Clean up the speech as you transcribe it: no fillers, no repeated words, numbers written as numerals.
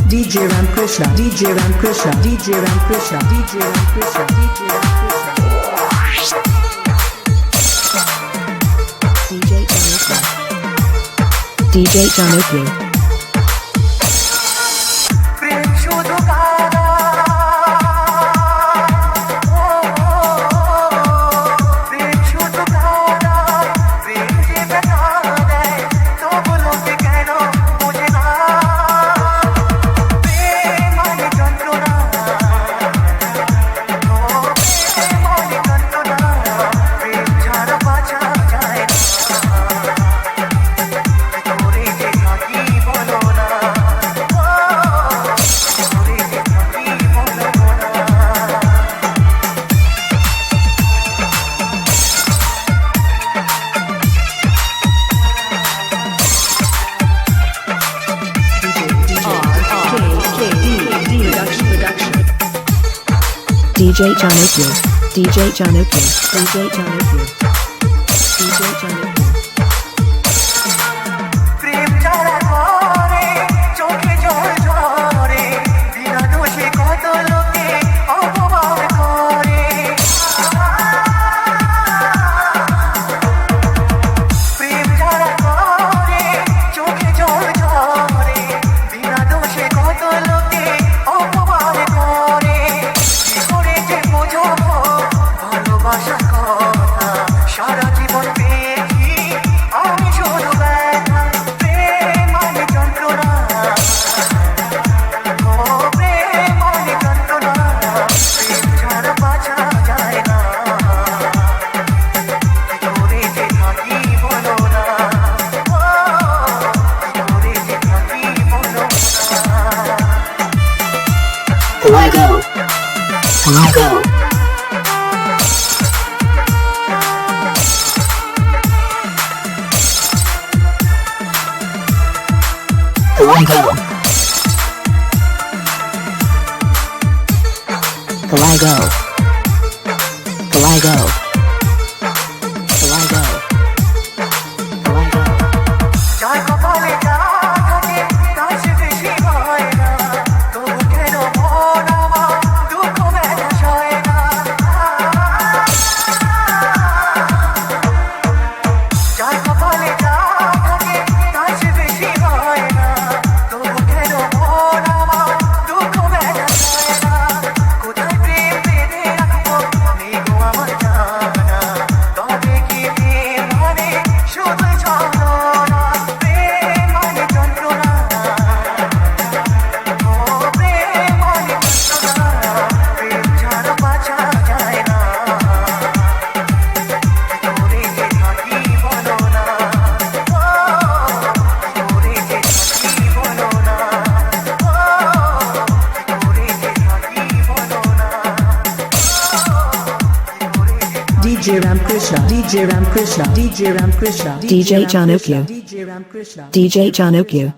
DJ Ram Krishna, DJ Ram Krishna, DJ Ram Krishna, DJ Ram Krishna, DJ Ram Krishna. DJ Januklu. DJ Januklu, DJ Januklu, DJ Januklu, DJ Januklu. DJ Ram Krishna, DJ Ram Krishna, DJ Ram Krishna, DJ Januklu, DJ Ram Krishna, DJ Januklu.